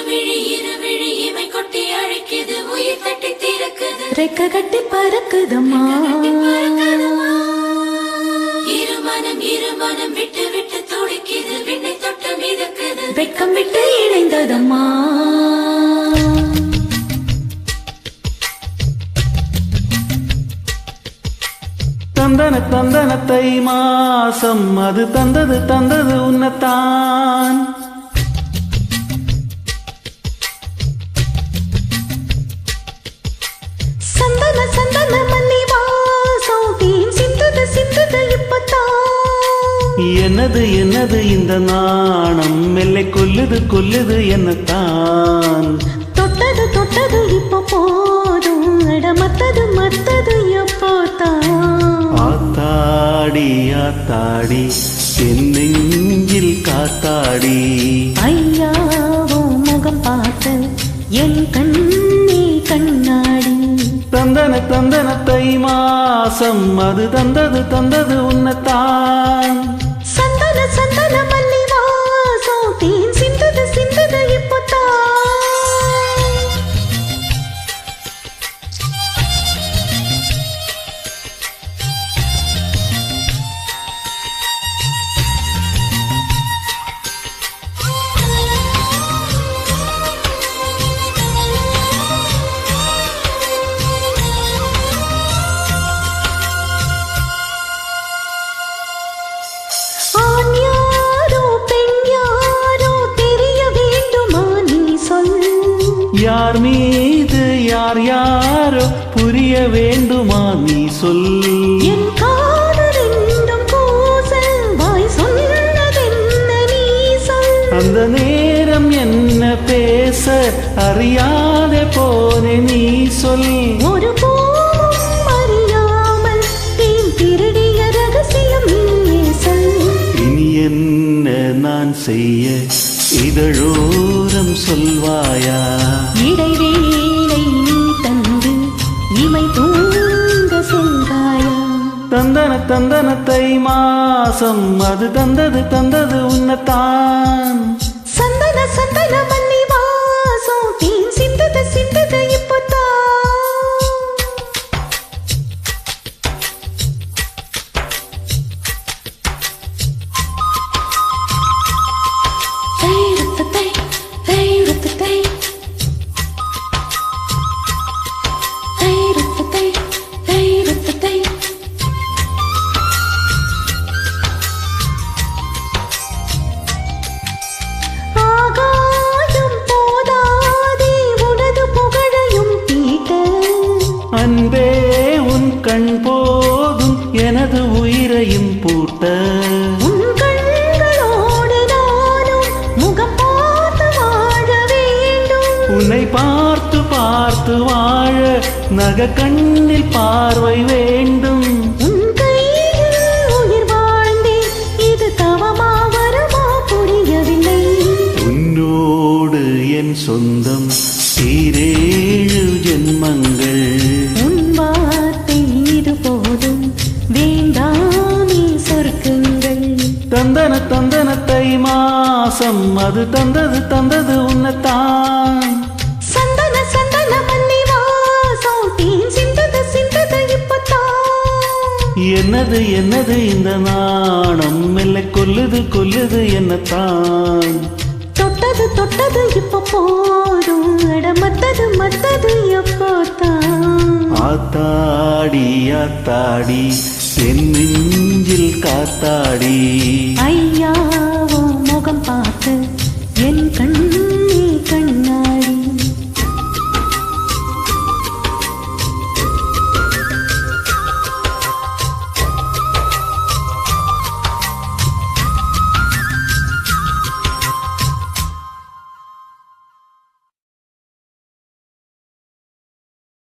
இருவிழி இமை கொட்டி அழைக்குது உயிர் தட்டி திறக்குது ரெக்க கட்டி பறக்குதம்மா இருமனம் விட்டு விட்டு துடிக்குது விண்ணை தொட்டு மிதக்குது வெக்கம் விட்டு இணைந்ததம்மா தந்தன தந்தன தை மாசம் அது தந்தது உன்னத்தான் சந்தன சந்தன மல்லி வாசம் தேன் சிந்துது இப்பத்தான் என்னது இந்த நாணம் மெல்லை கொல்லுது என்னத்தான் தொட்டது இப்ப போதும் மத்தது எப்போதான் ஆத்தாடி என் நெஞ்சில் காத்தாடி ஐயாவோ முகம் பார்த்து என் கண்ணே கண்ணாடி தந்தன தை மாசம் அது தந்தது உன்னத்தான் சந்தன சந்தன மல்லி வாசம் தேன் சிந்துது இப்பத்தான் யார் மீது யாரோ புரிய வேண்டுமா நீ சொல் என் காதலின்றும் கூசல் வாய் சொன்னதென்ன நீ சொல் அந்த நேரம் என்ன பேச அறியாதே போனே நீ சொல் ஒரு போதும் அறியாமல் தேன் திருடிய ரகசியம் நீயே சொல் இனி என்ன நான் செய்ய இதழோரம் சொல்வாயா இடைவேளை நீ தந்து இமை தூங்க செல்வாயா தந்தன தை மாசம் அது தந்தது உன்னத்தான் சந்தன சந்தன மல்லி வாசம் தேன் சிந்துது இப்பத்தான் அன்பே உன் கண் போதும் எனது உயிரையும் பூட்ட உன் கண்களோடு நானும் முகம் பார்த்து வாழ வேண்டும் உன்னை பார்த்து வாழ நக கண்ணில் பார்வை வேண்டும் உன் கையில் உயிர் வாழ்ந்தேன் இது தவமா வரமா புரியவில்லை உன்னோடு என் சொந்தம் ஈரேழு ஜென்மங்கள் உன் வார்த்தை இது போதும் வேண்டாமே சொர்க்கங்கள் தந்தன தை மாசம் அது தந்தது உன்னத்தான் சந்தன சந்தன மல்லி வாசம் தேன் சிந்துது இப்பத்தான் என்னது இந்த நாணம் மெல்ல கொல்லுது என்னத்தான் தொட்டது இப்ப போதும் மத்தது எப்போதான் ஆத்தாடி என் நெஞ்சில் காத்தாடி ஐயாவோ முகம் பார்த்து என் கண்ணே